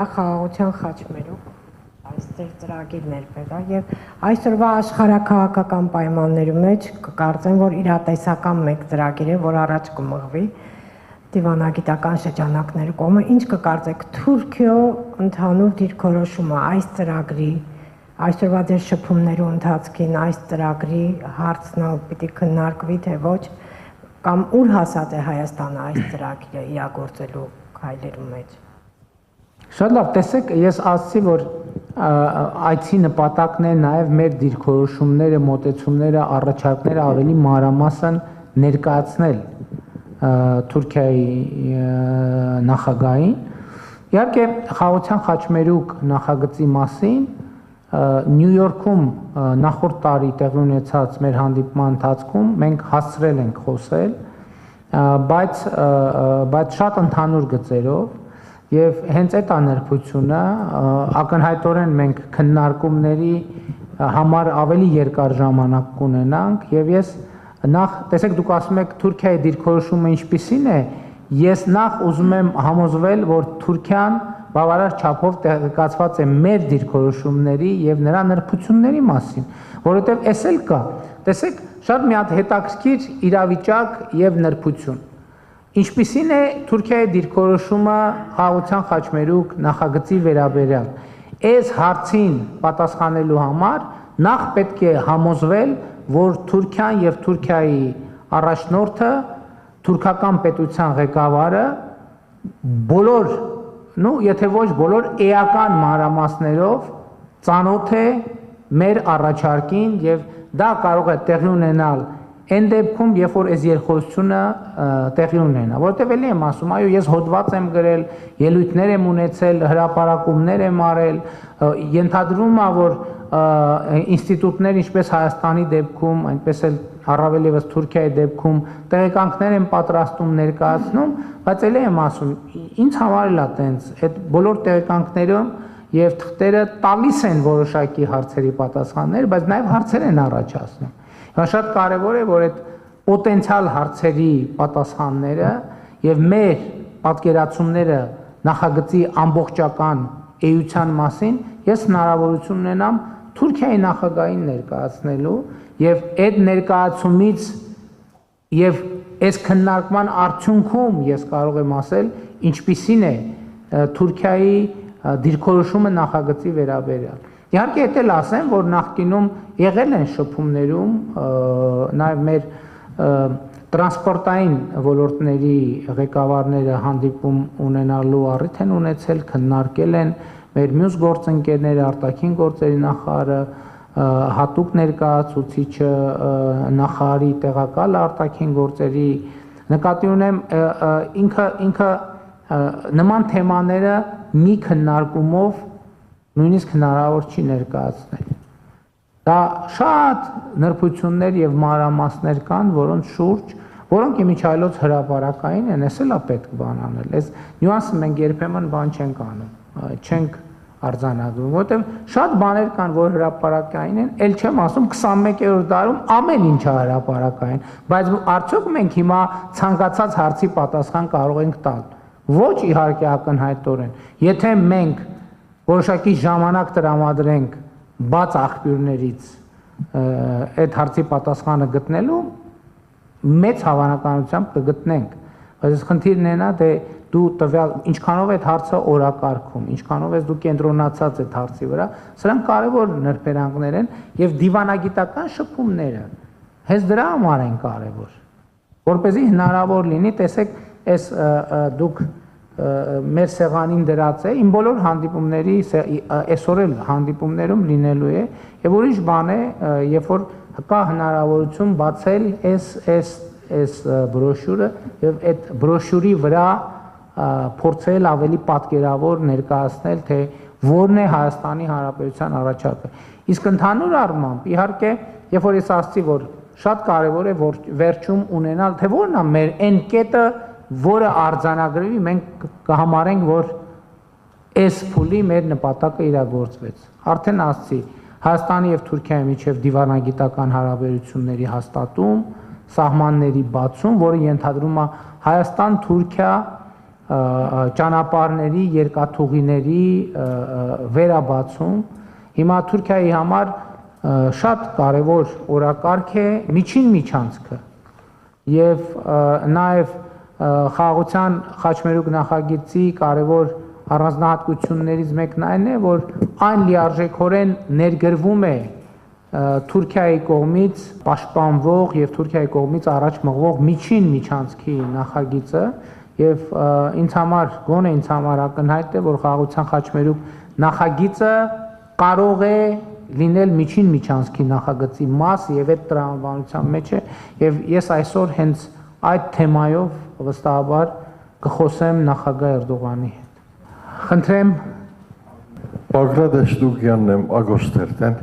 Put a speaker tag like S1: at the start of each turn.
S1: Խաղաղության խաչմերուկ այստեղ ծրագիրն էր պետք եւ այսօրվա աշխարհակաղակական պայմաններում մեջ կկարծեմ, որ իրատեսական մեկ ծրագիր է, որ առաջ կմղվի դիվանագիտական շրջանակների կողմը, ինչ կկարծեք Թուրքիո ընդհանուր դիրքորոշումը այս ծրագրի այսօրվա ձեր շփումներու ընթացքին այս ծրագրի հարցն պիտի քննարկվի թե ոչ կամ ուր հասած է Հայաստանը այս ծրագիրը իրագործելու քայլերու մեջ։
S2: Շատ լավ, տեսեք, ես ասացի, որ այցի նպատակն է նաև մեր դիրքորոշումները, մոտեցումները, առաջարկները ավելի մանրամասն ներկայացնել Թուրքիայի նախագահին։ Իհարկե, խաղաղության խաչմերուկ նախագծի մասին Նյու Յորքում նախորդ տարի տեղի ունեցած մեր հանդիպման ընթացքում մենք հասցրել ենք խոսել, բայց շատ ընդհանուր գծերով Եվ հենց այդ աներկությունը ակնհայտորեն մենք քննարկումների համար ավելի երկար ժամանակ կունենանք եւ ես նախ տեսեք դուք ասում եք Թուրքիայի դիրքորոշումը ինչպիսին է ես նախ ուզում եմ համոզվել որ Թուրքիան բավարար չափով տեղեկացված է մեր դիրքորոշումների եւ նրա նրբությունների մասին որովհետեւ էս էլ կա տեսեք շատ մի հատ հետաքրքիր իրավիճակ եւ նրբություն Ինչպիսին է Թուրքիայի դիրքորոշումը խաղաղության խաչմերուկ նախագծի վերաբերյալ այս հարցին պատասխանելու համար նախ պետք է համոզվել որ Թուրքիան եւ Թուրքիայի առաջնորդը թուրքական պետության ղեկավարը բոլոր եթե ոչ բոլոր էական մանրամասներով ծանոթ է մեր առաջարկին եւ դա կարող է տեղի ունենալ Այն դեպքում, երբ որ այս երկխոսությունը տեղի ունենա, որովհետև էլի եմ ասում, այո, ես հոդված եմ գրել, ելույթներ եմ ունեցել, հրապարակումներ եմ արել, ենթադրվում է, որ ինստիտուտներ, ինչպես Հայաստանի դեպքում, այնպես էլ առավել ևս Թուրքիայի դեպքում տեղեկանքներ են պատրաստում ներկայացնում, բայց էլի եմ ասում, ինձ համար էլ է տենց, այդ բոլոր տեղեկանքները եւ թղթերը տալիս են որոշակի հարցերի պատասխաններ, բայց նաեւ հարցեր են առաջացնում Շատ կարևոր է, որ այդ պոտենցիալ հարցերի պատասխանները եւ մեր պատկերացումները նախագծի ամբողջական էության մասին ես հնարավորություն ունենամ Թուրքիայի նախագահին ներկայացնելու եւ այդ ներկայացումից եւ այս քննարկման արդյունքում ես կարող եմ ասել ինչպիսին է Թուրքիայի դիրքորոշումը նախագծի վերաբերյալ Իհարկե դա էլ ասեմ, որ նախկինում եղել են շփումներում նաև մեր տրանսպորտային ոլորտների ղեկավարները հանդիպում ունենալու առիթ են ունեցել, քննարկել են մեր մյուս գործընկերները, արտաքին գործերի նախարարը, հատուկ ներկայացուցիչը, նախարարի տեղակալ արտաքին գործերի նկատի ունեմ ինքը նման թեմաները մի քննարկումով նույնիսկ հնարավոր չի ներկայացնել։ Դա շատ նրբություններ եւ մանրամասներ կան, որոնք իմիջայլոց հրապարակային են, էս էլ է պետք բան անել։ Այս նյուանսը մենք երբեմն բան չենք անում, չենք արձանագրում, որովհետեւ շատ բաներ կան, որ հրապարակային են, ել չեմ ասում 21-րդ դարում ամեն ինչը հրապարակային, բայց արդյոք մենք հիմա ցանկացած հարցի պատասխան կարող ենք տալ։ Ոչ իհարկե ակնհայտորեն։ Եթե մենք որոշակի ժամանակ տրամադրենք բաց աղբյուրներից այդ հարցի պատասխանը գտնելու մեծ հավանականությամբ կգտնենք բայց խնդիրն է նա թե դու տվյալ ինչքանով այդ հարցը օրակարգում ինչքանով ես դու կենտրոնացած այդ հարցի վրա սրանք կարևոր նրբերանգներ են եւ դիվանագիտական շփումները հենց դրա համար են կարևոր որպեսզի հնարավոր լինի տեսեք այս դուք մեր սեղանին դրած է իմ բոլոր հանդիպումների այսօր էլ հանդիպումներում լինելու է եւ ուրիշ բան է երբ որ կա հնարավորություն բացել այս բրոշյուրը եւ այդ բրոշյուրի վրա փորձել ավելի պատկերավոր ներկայացնել թե որն է Հայաստանի Հանրապետության առաջարկը իսկ ընդհանուր առմամբ իհարկե երբ որ ես ասացի որ շատ կարեւոր է որ վերջում ունենալ թե որն է մեր այն կետը որը արձանագրվի մենք կհամարենք որ այս փուլի մեր նպատակը իրագործվեց արդեն ասացի Հայաստանի եւ Թուրքիայի միջև դիվանագիտական հարաբերությունների հաստատում սահմանների բացում որը ենթադրում է Հայաստան-Թուրքիա ճանապարհների, երկաթուղիների վերաբացում։ Հիմա Թուրքիայի համար շատ կարևոր օրակարգ է միջին միջանցքը եւ նաեւ խաղաղության խաչմերուկ նախագծի կարևոր առանձնահատկություններից մեկն այն է, որ այն լիարժեքորեն ներգրվում է Թուրքիայի կողմից պաշտպանվող եւ Թուրքիայի կողմից առաջ մղվող միջին միջանցքի նախագիծը եւ ինձ համար գոնե ինձ համար ակնհայտ է, որ խաղաղության խաչմերուկ նախագիծը կարող է լինել միջին միջանցքի նախագծի մաս եւ այդ տրամաբանության մեջ է եւ ես այսօր հենց այդ թեմայով վստահաբար կխոսեմ նախագահ Էրդողանի հետ։ Խնդրեմ
S3: Բագրատ Էշդուկյանն եմ Ագոստերտեն